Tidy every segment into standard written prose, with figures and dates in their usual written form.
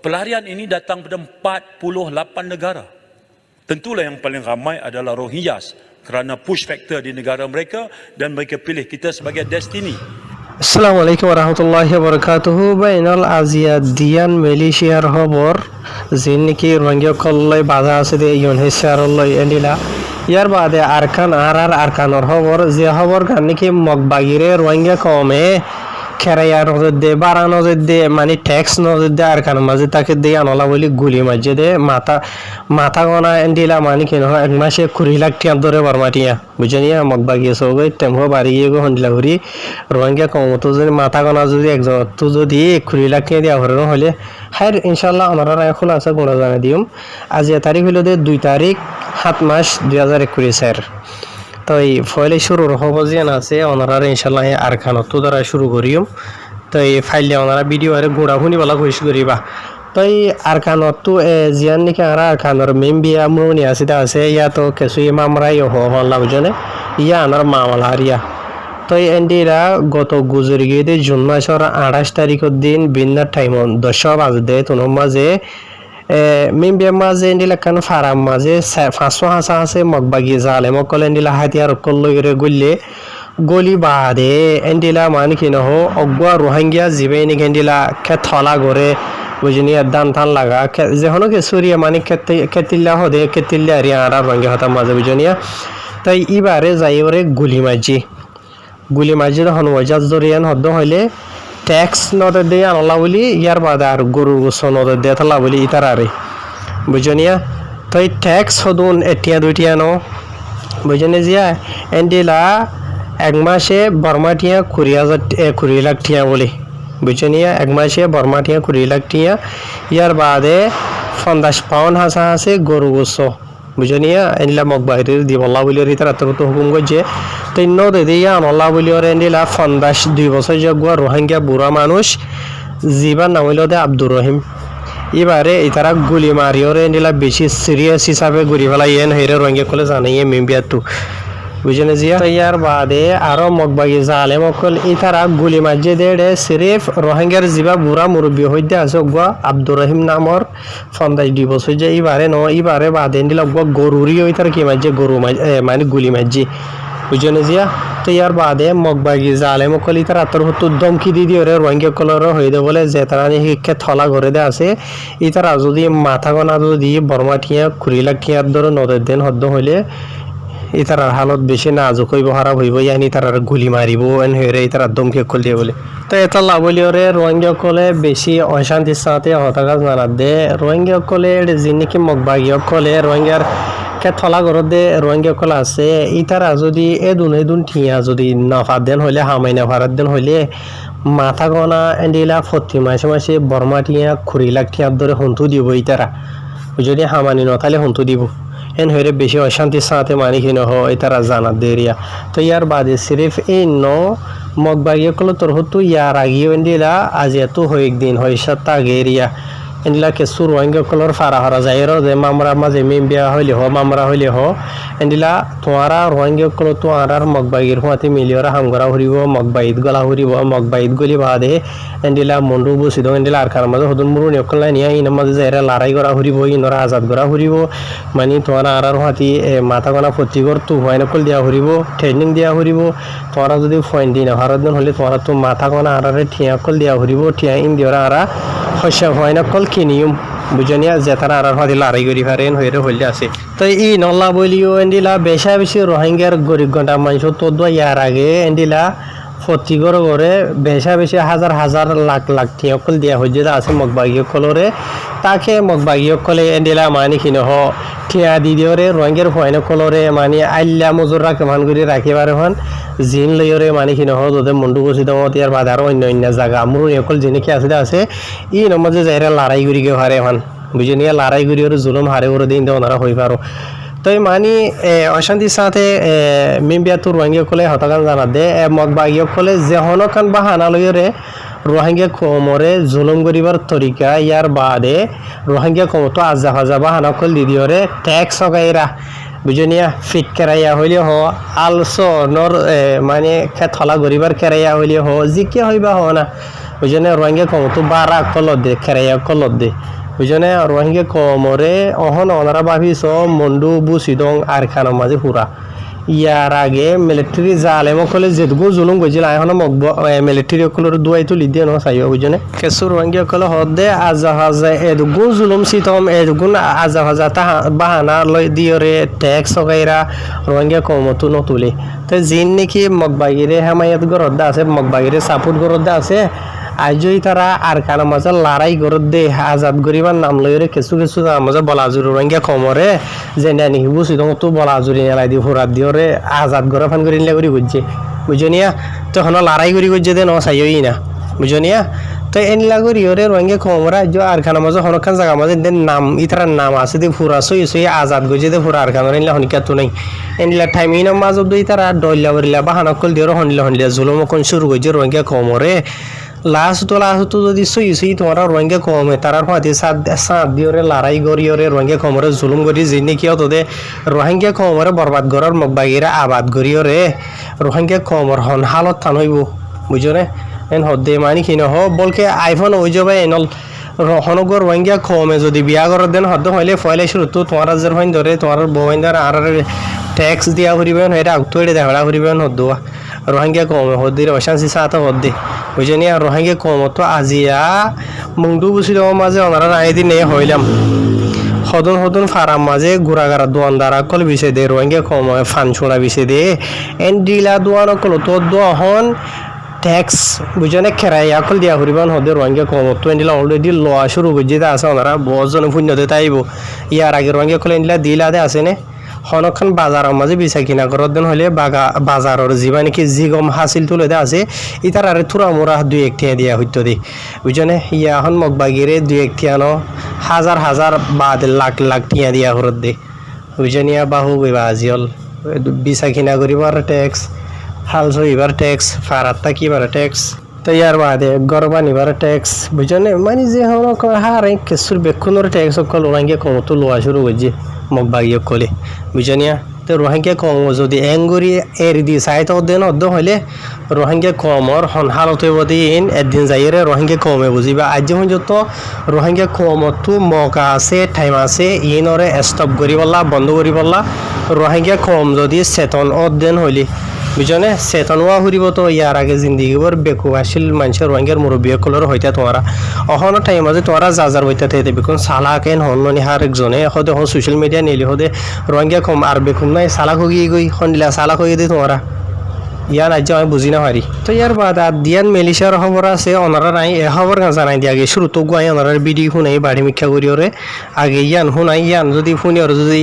pelarian ini datang pada 48 negara. Tentulah yang paling ramai adalah Rohingyas kerana push factor di negara mereka dan mereka pilih kita sebagai destiny. Assalamualaikum warahmatullahi wabarakatuh. Bainal Aziadian Malaysiaর খবর যিনকি রোহিঙ্গা কল্লাই বাধা আছে দে Yoon হেসারল্লাই এন্ডিলা ইয়ার বাদে আরকানর খবর যে খবর কানকি মগবাগিরে রোহিঙ্গা কমে খেরাইয়া নজর দে বারা নজর দে মানে ট্যাক্স নজর দে আরকান মাঝে তাকে দে আনলা বলি গুলি মাঝে দে মাথা গনা এন্ডিলা মানে কি নহয় এক মাসে 20 লাখ টাকা ধরে বরমাটিয়া বুঝনিয়া মগবাগিয়ে সবে টেম্পো বাড়িয়ে গো হন্ডিলা ঘুরি রোহিঙ্গা কমতো যদি মাথা গনা যদি একজন তো যদি 20 লাখ টাকা দেওয়া হলো হলে হার ইনশাআল্লাহ আমরা এখন আছে গুণা জানা দিম আজ তারিখ হলো 2 তারিখ 7 মাস 2021 এর তো এই ফলে শুরুর খবর যেন আছে ওনারা ইনশাআল্লাহ আরকানত তো দ্বারা শুরু করিম তো এই ফাইলে ওনারা ভিডিও আরে গোড়া শুনি বলা কইস করিবা তো এই আরকানত তো জিয়ান নাকি আরকানর মেম্বিয়া মুনি আছে ইয়া তো কিছু মামরাই হওয়া বুঝনে ইয়া আনার মামলা হারিয়া তো এই এন্ডিরা গত গুজরি গিয়ে জুন মাসের 28 তারিখের দিন বিন্নার টাইম 10 বাজে তোর মাঝে মেম্বিয়া মাঝে এন্ডিলা কান ফারাম মাঝে 500 হাসা আছে মগবাগি জালে মকল এন্ডিলা হাতিয়ার কল্লো করে গল্লে গলি বাদে এন্ডিলা মানে কি নহ অগবা রোহিঙ্গা জিবেনি এন্ডিলা খেতলা করে বুঝনি দান থান লাগা যেহনো কে সুরিয়া মানে কেতিল্লা হদে কেতিল্লা রিয়া আর রোহিঙ্গা হতা মাঝে বুঝনিয়া তাই ইবারে যাই ওরে গুলি মাঝি হন ওয়াজাজ জরিয়ান হদ্দ হইলে ট্যাক্স নদর দিয়ে আনলা বলি ইয়ার বাদে আর গরু গোসো নদর দিয়ে থালা বলি ইতারারে বুঝনিয়া তো এই ট্যাক্স হদুন এটিয়া দুইটিয়া নো বুঝনে জিয়া এন্ডিলা এক মাসে বর্মাটিয়া 20 লাখ টিয়া বলি বুঝনিয়া এক মাসে বর্মাটিয়া 20 লাখ টিয়া ইয়ার বাদে 50 পাউন্ড হাসা আছে গরু গোসো বুঝনিয়া এন্ডিলা মগবাহির দিবল্লা বলি ইতারা তো হুকুম গজে তো নদে দিয়া আনলা বলি ওরে এন্ডিলা 2 বছর জগুয়া রোহিঙ্গা বুড়া মানুষ জীবন নাম হইল দে আব্দুর রহিম এবারে ইতারা গুলি মারি ওরে এন্ডিলা বেশি সিরিয়াস হিসাবে গুলি ফেলা ইয়েন হইরে রোহিঙ্গা কলে জানাইয়ে মেম্বিয়া টু বুঝনে জিয়া তো ইয়ার বাদে আরো মগবাগি জালে মকল ইতারা গুলি মাঝে দেড়ে সিরিফ রোহিঙ্গার জিবা বুড়া মুরব্বী হইতে আছে গুয়া আব্দুর রহিম নামর 2 বছর যে এবারে বাদে এন্ডিলা গুয়া গরুরি ইতার কি মাঝে গরু মানে গুলি মাঝে বুঝনে জিয়া তো ইয়ার বাদে মগবাগি জালে মকল ইতার আতর হতো দমকি দি ওরে রোহিঙ্গা কলর হইদে বলে যে তারা শিক্ষা থলা ঘরে দে আছে ইতারা যদি মাথা গনা যদি বর্মাটিয়া 20 লাখ টিয়ার ধরে নদের দেন হদ্দ হইলে ইতারার হালত বেশি নাজুক হইব খারাপ হইব ইয়ানি তারার গুলি মারিব এন হইরে ইতারা দমকে কল দিয়ে বলে তো এটা লাভলি ওরে রোহিঙ্গা কলে বেশি অশান্তির সাথে হতাকাজ জানা দে রোহিঙ্গা কলে যিনি মগবাগি কলে রোহিঙ্গার থলা ঘরত দে রোহিঙ্গা কল আছে ইতারা যদি এদুন ঠিয়া যদি নাফার দেন হইলে হামাই নাফারাত দেন হইলে মাথা গনা এন্ডিলা প্রতি মাসে বর্মাটিয়া 20 লাখ টিয়ার ধরে হন্তু দিব ইতারা যদি হামানি নথালে হন্তু দিব এন হইরে বেশি অশান্তির সাথে মানি কি নহ ইতারা জানা দেরিয়া তো ইয়ার বাদে সিরিফ এই মগবাগি কল তোর হতো ইয়ার আগিও এন্ডিলা আজ এত হয়ে একদিন হয় সাত আগে এরিয়া এন্ডিলা কেসু রোহিঙ্গা কলর ফারা হরা যায় যে মামরা মাঝে মেম্বিয়া হইলে মামরা হইলে এন্ডিলা তোমারা রোহিঙ্গা কল তো আর মগবাগির হুঁতে মিলিওরা হামগরা হরিব মগবাইদ গলা হরিব মগবাইদ গলি বাদে এন্ডিলা মন্ডু বসিদ এন্ডিলা আর কার মাঝে হদুন মুরু নিয়কলা নিয়া ইন মাঝে যাইরা লড়াই করা হরিব ইনরা আজাদ করা হরিব মানে তোমারা আর হুঁতে মাথা গনা ফতি কর তো হয় নকল দিয়া হরিব ট্রেনিং দিয়া হরিব তোমরা যদি পয়েন্ট দিন ভারত দিন হলে তোমরা তো মাথা গনা আরে ঠিয়া কল দিয়া হরিব ঠিয়া ইন দিওরা আর হইসা হয় নকল কিনিয়ম বুঝনিয়া যে তারা আর হাতে লড়াই করি পারেন হইরে হইলে আছে তো ই নল্লা বলিও এন্ডিলা বেশি রোহিঙ্গার গরিব গন্ডা মানুষ তো ইয়ার আগে এন্ডিলা প্রতি ঘরে বেশি হাজার লাখ টিয়কল দিয়া হয়ে যেটা আছে মগবাগি কলরে তাকে মগবাগি কলে এন্ডিলা মানে কি নহ ঠিয়া দি দিওরে রোহিঙ্গার ফয়ন কলরে মানে আল্লা মজুর রাখে মান করে রাখিবারে হন জিন লইরে মানে কি নহ যদি মন্ডু বসি দামত ইয়ার বাদে আর অন্য জায়গা আমরু একল জিনিস আছে ই নমাজে যাইরা লড়াই করি গে হারে হন বুঝে নিয়ে লড়াই করি ওর জুলুম হারে ওরে দিন দেওয়া ওনারা হই পারো তো মানে অশান্তির সাথে মেম্বিয়া তো রোহিঙ্গা কলে হতাকান জানা দে মগবাগি কলে যে হনকান বাহানা লইরে রোহিঙ্গা কমরে জুলুম করিবার তরিকা ইয়ার বাদে রোহিঙ্গা কমতো আজা হাজা বাহানা কল দিদিওরে ট্যাক্স হগাইরা বুঝনিয়া ফিট কেরাইয়া হইলে আলসো নর মানে থলা গরিবার কেরাইয়া হইলে জিকে হইবা না বুঝনে রোহিঙ্গা কম তো বারা কলত দে খেরাইয়া কলত দে বুঝনে রোহিঙ্গা কমরে অহন অনারা ভাবিস মন্ডু বুসিদং আর খানো মাঝে পুরা ইয়ার আগে মিলিটারি জালেম কলে যেটুকু জুলুম গেছিল এখন মিলিটারি কলের দুয়াই তুলি দিয়ে চাইব বুঝনে কেসুর রোহিঙ্গা কলে হদে আজা হাজা এদুগুণ জুলুম সিতম এদুগুণ আজা হাজা বাহানা লই দিয়রে ট্যাক্স সগাইরা রোহিঙ্গা কমতো নতুলে তো যিন নাকি মগবাগিরে হেমায়ত গরদ্দা আছে মগবাগিরে সাপোর্ট গরদ্দা আছে আজই তারা আর কানা মাঝে লড়াই করত দে আজাদ গরিবার নাম লইরে কিছু কিছু মাঝে বলাজুরি রোহিঙ্গা কমরে যে নানি বুঝি তো বলাজুরি নেলাই দি ফুরাত দিওরে আজাদ গড়া ফান করি নিলে করি বুঝছে বুঝনিয়া তখন লড়াই করি করছে দে ন চাইই না বুঝনিয়া তো এনলা করি ওরে রোহিঙ্গা কমরা আজ আর খানা মাঝে হনখান জায়গা মাঝে নাম ইতার নাম আছে দে ফুরা সই সই আজাদ গজে দে ফুরা আর খানা নিলে হনিকা তো নাই এনলা টাইম ইন মাঝে দুই তারা ডইলা বরিলা বাহানা কল দিওর হনলে জুলুম কোন শুরু করছে রোহিঙ্গা কমরে লাস্ট যদি সই তোমার রোহিঙ্গা কমে তার হাতে সাত দিওরে লড়াই করিওরে রোহিঙ্গা কমরে জুলুম করি যিনি কি হতো দে রোহিঙ্গা কমরে বরবাদ করার মগবাগিরা আবাদ করিওরে রোহিঙ্গা কমর হন হালত থান হইব বুঝনে এন হদে মানি কি নহ বলকে আইফোন ওই যাবে এনল হনগর রোহিঙ্গা কমে যদি বিয়া করার দেন হদ হইলে ফয়লে শুরু তো তোমার রাজ্যের হইন ধরে তোমার বইন ধরে আর ট্যাক্স দিয়া করিবেন এটা আউট এটা দেখা করিবেন হদুয়া রোহিঙ্গা কমে হদির অশান্তি সাথে হদে বুঝনি আর রোহিঙ্গা কম তো আজিয়া মুংডু বুঝিল মাঝে ওনারা রায় দিনে হইলাম সদন সদন ফারাম মাঝে গুড়াগাড়া দোয়ান দ্বারা কল বিষয় দে রোহিঙ্গা কম ফান ছোড়া বিষয় দে এন ডিলা দোয়ান কল তো দোয়ান ট্যাক্স বুঝনে খেরাই আকল দিয়া করিবান হদে রোহিঙ্গা কম তো এনডিলা অলরেডি লওয়া শুরু করছে আছে ওনারা বহুজন পুণ্যতে তাইব ইয়ার আগে রোহিঙ্গা কল এনডিলা দিলা দে আছে নে হনখান বাজারের মাঝে বিচা কিনা করার দিন হলে বাজারের যিবা নাকি জিগম হাসিল তুলে দে আছে ইতার আরে থুরা মোরা দুই একটিয়া দিয়া হইতো দে বুঝনে ইয়া এখন মগবাগিরে দুই একটিয়ানো হাজার হাজার বাদ লাখ লাখ টিয়া দিয়া করার দে বুঝনিয়া বাহু বেবা আজিল বিচা কিনা করিবার ট্যাক্স হাল সইবার ট্যাক্স ফারাত্তা কিবার ট্যাক্স তো ইয়ার বাদে গরবা নিবার ট্যাক্স বুঝনে মানে যে হার কেসুর বেক্ষণের ট্যাক্স সকল ওরাঙ্গে কমতো লোয়া শুরু করছে মগবাগিয়ে কলে বুঝনিয়া তো রোহিঙ্গা কম যদি এঙ্গুরি এর দি চাইতে দেন অদ্দ হইলে রোহিঙ্গা কমর হন হালত হইব দিন একদিন যাইরে রোহিঙ্গা কমে বুঝিবা আজ পর্যন্ত রোহিঙ্গা কমতো মকা আছে টাইম আছে ইনরে স্টপ করি বললা বন্ধ করি বললা রোহিঙ্গা কম যদি চেতন অদেন হইলি বুঝনে চেতন হওয়া ফুরিব তো ইয়ার আগে জিন্দিগিবর বেকু আসিল মানুষের রোহিঙ্গার মুরব্বী কলর হইতে তোমারা অহনো টাইম আছে তোমারা যার হইতে থাকে বেকুন সালাকেন হননি হার একজনে হদে হন সোশ্যাল মিডিয়া নিলি হদে রোহিঙ্গা কম আর বেকুন নাই সালাক হয়ে গই হনিলা সালাক হয়ে দে তোমারা ইয়ার আজ আমি বুঝি না পারি তো ইয়ার বাদ আর দিয়ান মেলিশার খবর আছে ওনারা নাই এ খবর জানাই দিয়ে আগে শুরু তো গুয়াই ওনার ভিডিও শুনাই বাড়ি মিক্ষা করিওরে আগে ইয়ান শুনাই ইয়ান যদি শুনি আর যদি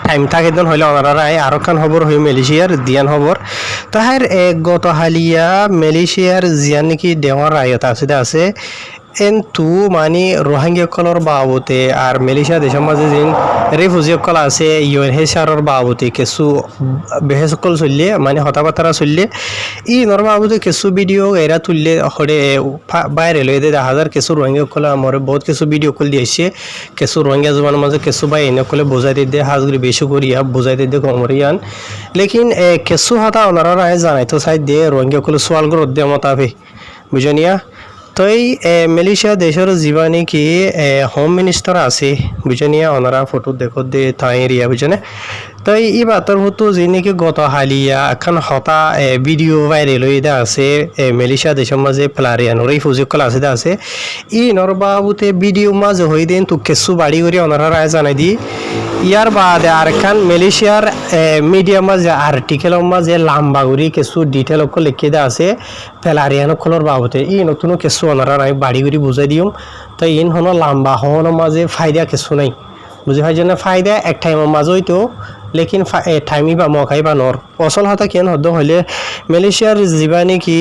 টাইম থাকে দেন হইলে ওনারা রায় আরো খান খবর হই মালয়েশিয়ার দিয়ান খবর তাহার গত হালিয়া মালয়েশিয়ার জিয়ান নাকি দেওয়ার রায়ত আছে কিন্তু মানে রোহিঙ্গা কলর বাবতে আর মালয়েশিয়া দেশের মাঝে যে রিফিউজি কল আছে ইউএনএইচআরর বাবতে কিছু বেহেস কল চললে মানে হতাবার্তা চললে ই নর বাবতে কিছু ভিডিও এরা তুললে হরে বাইরে লই দে হাজার কিছু রোহিঙ্গা কল আমার বহুত কিছু ভিডিও কল দিয়েছে কিছু রোহিঙ্গা জবানের মাঝে কিছু বাই এনে কলে বোঝাই দে হাজগুলি বেশি করিয়া বোঝাই দে কমরিয়ান লেকিন কিছু হতা ওনারা জানাই তো চাই দে রোহিঙ্গা কল সোয়াল করত দে মতাবে বুঝনিয়া তো এই মালয়েশিয়া দেশের যিবা নাকি হোম মিনিস্টার আছে বুঝনিয়া ওনারা ফটো দেখো দে তাই এরিয়া বুঝনে তো এই বাতর হতো যে নাকি গত হালিয়া এখন হতা ভিডিও ভাইরাল হয়ে আছে মালয়েশিয়া দেশের মাঝে প্লারিয়ান রিফিউজি কল আছে ই নরবাবুতে ভিডিও মাঝে হয়ে দেন তো কিছু বাড়ি করে ওনারা রায় জানাই দি ইয়ার বাদে আর খান মালয়েশিয়ার মিডিয়া মাঝে আর্টিকেলের মাঝে লম্বা করে কিছু ডিটেল লিখে দেওয়া আছে প্লারিয়ান কলর বাবতে ই নতুন কিছু ওনারা রায় বাড়ি করে বুঝাই দিম তো ইন হন লম্বা হওয়ার মাঝে ফায়দা কিছু নাই বুঝি ভাই জন্য ফায়দা এক টাইমের মাঝে হইতো লেকিন টাইমি বা মকাই বা নর অচল হাতা কেন হদ হইলে মালয়েশিয়ার যিবা নাকি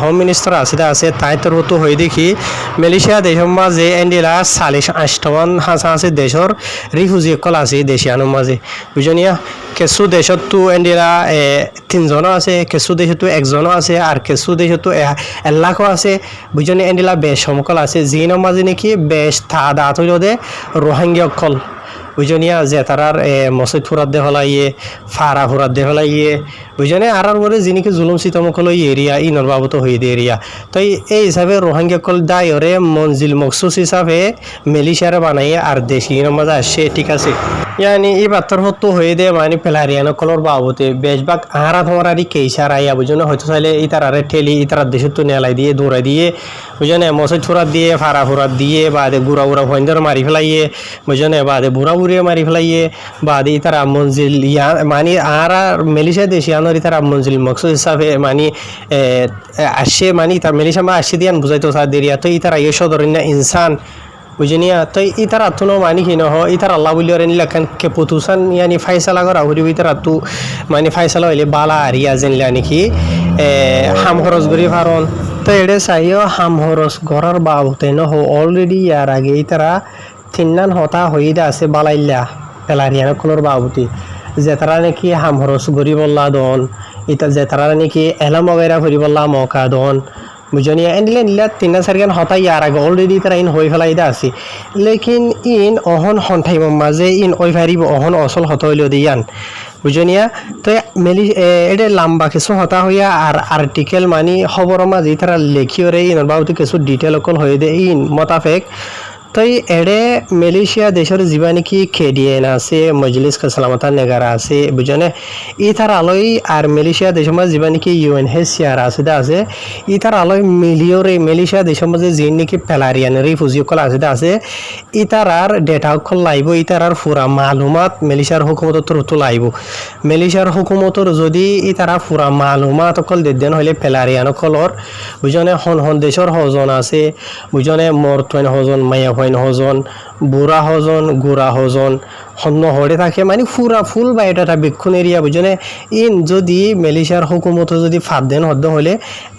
হোম মিনিস্টার আছে তাই তোর হতো হয়ে দেখি মালয়েশিয়া দেশের মাঝে এন্ডিলা 48মান হাঁচা আছে দেশের রিফিউজি কল আছে দেশিয়ানোর মাঝে বুঝনিয়া কিছু দেশত তো এন্ডিলা 3জনও আছে কিছু দেশত তো 1জনও আছে আর কিছু দেশত তো 1 লাখও আছে বুঝনি এন্ডিলা বেশ সমকল আছে যিনৰ মাঝে নাকি বেশ থা দাঁত হইল দে রোহিঙ্গা কল বুঝনিয়া যে তারার মসজিদ ফুরাত দে হলাইয়ে ফারা ফুরাত দে হলাইয়ে বুঝনে আর বলে যিনিকে জুলুম সিতমকল এরিয়া ইনর বাবত হয়ে দে এরিয়া তো এই হিসাবে রোহিঙ্গা কল দায়রে মঞ্জিল মখসুস হিসাবে মেলিশিয়ারে বানাইয়ে আর দেশি মাঝে আসছে ঠিক আছে ইয়ানি এই বাত্তর হতো হয়ে দে মানে পেলারিয়ানো কলর বাবতে বেশভাগ আহারা তোমার আর কেসার আইয়া বুঝনে হয়তো চাইলে ইতারারে ঠেলি ইতারার দেশের তো নেলাই দিয়ে দৌড়াই দিয়ে বুঝনে মসজিদ ফুরাত দিয়ে ফারা ফুরাত দিয়ে বাদে গুড়া গুড়া ভয়ন্দর মারি ফেলাইয়ে বুঝনে বাদে বুড়া বুড়িয়ে মারি ফেলাইয়ে বাদে ইতারা মঞ্জিল ইয়া মানে আর মেলিশিয়া দেশিয়ানোর ইতারা মঞ্জিল মকসুদ হিসাবে মানে আসছে মানে তার মেলিশিয়া মা আসছে দিয়ান বুঝাইতো সার দেরিয়া তো ইতারা ইয়ে সদরেন না ইনসান বুঝিনিয়া তো ইতার আতুনো মানি কি নহ ইতার আল্লাহ বলি লেখান কে পুতুসান ইয়ানি ফাইসালা করা হরি ইতার আতু মানে ফাইসালা হইলে বালা আরিয়া জেনলা নাকি হাম খরচ করি ফারন তো এড়ে চাইও হাম খরচ ঘরের বাবতে নহ অলরেডি ইয়ার আগে ইতারা তিননান হতা হয়ে আছে বালাইল্লা পেলারিয়ান কোনোর বাবতি যে তারা নাকি হাম খরচ করি বললা দন ইতার যে তারা নাকি এলাম বগেরা করি বললা মকা দন বুঝনিয়া এনলে নিলা তিনা চারিখান হতাই ইয়ার আগে অলরেডি তারা ইন হয়ে ফেলাই আছে লেকিন ইন অহন সন্থাইব মাঝে ইন ওই ফারিব অহন অচল হত হইলেও দিয়ান বুঝনিয়া তো মেলি এটা লম্বা কিছু হতা হইয়া আর আর্টিকেল মানে খবর মাঝে তারা লেখিওরে ইনর বাবুতে কিছু ডিটেল অকল হয়ে দে ইন মোতাফেক তো এড়ে মালয়েশিয়া দেশের যা নাকি কেডিএন আছে মজলিস সালামতার নেগারা আছে বুঝনে ই তার আলোই আর মালয়েশিয়া দেশের মাঝে যা নাকি UNHCR আছে ই তার আলোই মিলিয়রে মালয়েশিয়া দেশের মাঝে যে নাকি পেলারিয়ান রিফিউজি কল আছে ই তার আর ডেটা কল লাইব ই তার আর পুরা মালুমাত মালয়েশিয়ার হুকুমতর তো লাইব মালয়েশিয়ার হুকুমতর যদি ই তারা পুরা মালুমাত কল দেন হইলে পেলারিয়ান কলর বুঝনে হন দেশের হজন আছে বুঝনে মরতন হজন মায়া হজন বুড়া হজন গুড়া হজন হন্য হরে থাকে মানে পুরা ফুল বায়োডাটা বিক্ষণ এরিয়া বুঝনে ইন যদি মালয়েশিয়ার হুকুমত যদি ফাঁদ দেন হদ্দ হলে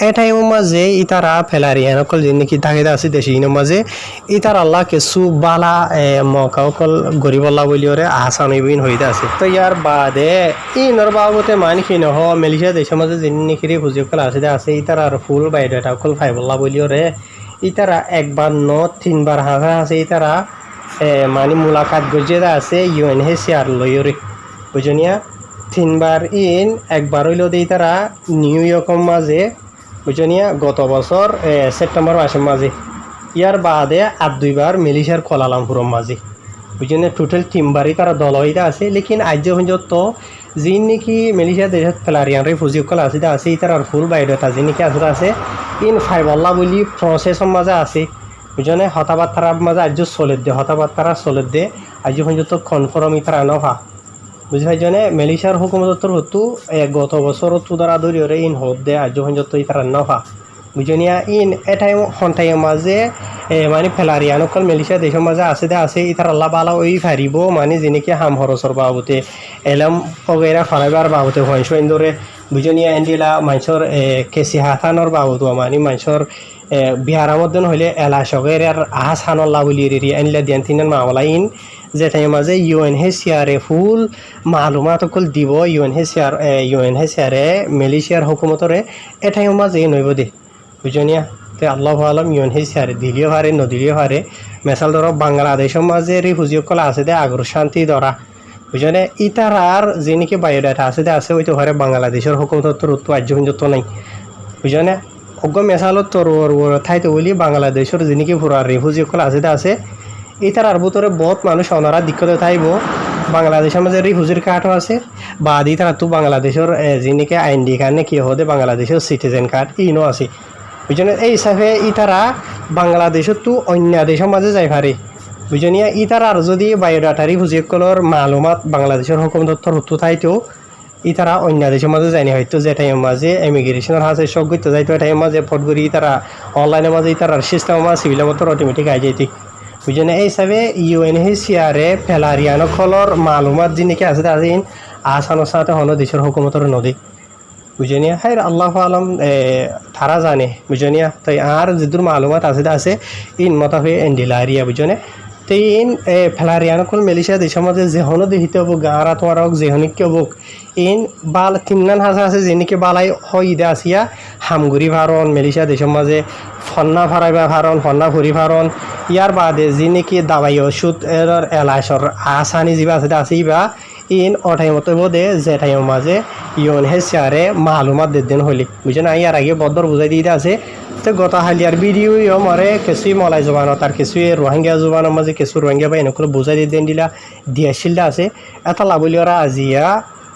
এটাই মাঝে ইতারা ফেলারিয়ান অকল যে নাকি থাকে আছে দেশে ইনের মাঝে ইতার আল্লাহ কিছু বালা মকা অকল গরিবল্লা বলি ওরে আহসান ইবিন হইতে আছে তো ইয়ার বাদে ইনর বাবতে মানে কি নহ মালয়েশিয়া দেশের মাঝে যে নাকি রিফিউজি অকল আছে ইতার আর ফুল বায়োডাটা অকল ফাইবল্লা বলি ওরে ইতারা একবার ন তিনবার হাঁকা আছে ইতারা মানে মুলাকাত গজিয়ে আছে UNHCR লইরে বুঝনিয়া তিনবার ইন একবার হইল দিয়ে তারা নিউ ইয়র্কের মাঝে বুঝনিয়া গত বছর সেপ্টেম্বর মাসের মাঝে ইয়ার বাদে আর দুইবার মালয়েশিয়ার কুয়ালালামপুরের মাঝে বুঝনে টোটাল তিনবারই তারা দল হইতে আছে লেকিন আজ পর্যন্ত যি নাকি মালয়েশিয়া দেশত পেলারিয়ান রিফিউজি কল আছে ইতার আর ফুল বায়োডাটা যি নাকি আছে ইন ফাইবল্লা বলি প্রসেসের মাঝে আছে বুঝনে হতাবার্তার মাঝে আজ হতাবার্তারা চলের দে আজ পর্যন্ত কনফার্ম ইতারা নভা বুঝি ভাই জনে মালয়েশিয়ার হুকুমতর হতো গত বছর তো দ্বারা ধরে ইন হদ দে আজ পর্যন্ত ইতারা নভা বুঝনিয়া ইন এটাই সন্থাইয়ের মাঝে মানে ফেলারিয়ান অকল মালয়েশিয়া দেশের মাঝে আছে ইতার আল্লাহ বালা ওই ফারিব মানে যেনেকি হাম খরচর বাবতে এলাম পগেরা ফারাইবার বাবতে হইন ধরে বুঝনিয়া এন্ডিলা মানুষের কেসি হাতানোর বাবদ মানে মানুষের বিহার মধ্যে হইলে এলা সগের আর আহাস হানল্লা বলি এনলা দিয়ান তিনার মামলা ইন যে টাইম মাঝে UNHCR ফুল মালুমাত অকল দিব UNHCR মালয়েশিয়ার হুকুমতরে এ টাইম মাঝে নইব দে বুঝনিয়া তো আল্লাহ আলম UNHCR দিলিও হারে নদিলিও হারে মেসাল ধরো বাংলাদেশের মাঝে রিফিউজি কল আছে দে আগর শান্তি ধরা বুঝনে ইতারার যে নাকি বায়োডাটা আছে ওই তো ঘরে বাংলাদেশের হুকুমতর তো আজ পর্যন্ত নাই বুঝনে অজ্ঞ মেসালত তোর ঠাইতে বলি বাংলাদেশের যে নাকি পুরা রিফিউজি কল আছে ইতারার ভিতরে বহুত মানুষ ওনারা দিক্কতে থাইব বাংলাদেশের মাঝে রিফিউজির কার্ডও আছে বাদ ইতারা তো বাংলাদেশের যে নাকি ID কার্ড নে কি হদে বাংলাদেশের সিটিজেন কার্ড ইনো আছে বুঝনে এই হিসাবে ইতারা বাংলাদেশের তো অন্য দেশের মাঝে যাই পারে বুঝনিয়া ইতারা আর যদি বায়োডাটা রিফিউজি কলর মালুমাত বাংলাদেশের হুকুমতর হতো থাইতো ইতারা অন্য দেশের মাঝে যায়নি হয়তো যে টাইমের মাঝে ইমিগ্রেশনের হাতে সব করতে যাইতো টাইমের মাঝে ফট করি তারা অনলাইনের মাঝে ইতারার সিস্টেম মাঝে সিভিল মতর অটোমেটিক আই যাইতি বুঝনে এই হিসাবে UNHCR ফেলারিয়ান কলর মালুমাত যে নাকি আছে আসানোর সাথে হন দেশের হুকুমতর নদী বুঝনিয়া হ্যাঁ আল্লাহ আলম তারা জানে বুঝনিয়া তাই আর যেদূর মালুমাত আছে ইন মতাফে এন্ডিলা এরিয়া বুঝনে তেইন ফেলারিয়ানকল মালয়েশিয়া দেশের মধ্যে যেহনো দেখিতে হবো গাঁরা তোমার হোক যেহনিক হবুক ইন বাল তিননান হাজা আছে যেনিকে বালাই হয় ইদা আসিয়া হামগুড়ি ভারণ মালয়েশিয়া দেশের মাঝে ফন্না ভাড়াইবা ভারণ ফন্না ভরি ভারণ ইয়ার বাদে যিনিকি দাবাই ওষুধ এর এলাইসর আসানি যিবা আছে আসিবা ইন অটাই মতো বোধে যে টাইমের মাঝে ইউন হেসারে মালুমাত দেন হইলি বুঝছেন ইয়ার আগে বদর বুঝাই দিয়ে আছে তো গত হালিয়ার ভিডিও মরে কিছুই মলাই জবানো তার কিছুই রোহিঙ্গা জবানোর মাঝে কিছু রোহিঙ্গা বা এনেকুলো বুঝাই দিয়ে দেন দিলা দিয়াশিলটা আছে এটা লাভলি ওরা আজিয়া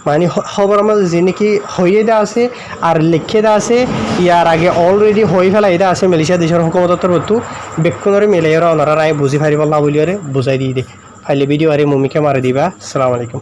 মানে খবরের মাঝে যে নাকি হয়ে দেওয়া আছে আর লিখে দেওয়া আছে ইয়ার আগে অলরেডি হয়ে ফেলা এটা আছে মালয়েশিয়া দেশের হুকুমতর বস্তু বেক্ষণরে মিলে ওরা ওনারা রায় বুঝি ফারিব লাভলি ওরে বুঝাই দিয়ে দে ফাইলে ভিডিও আরে মুমিকে মারে দিবা আসসালামু আলাইকুম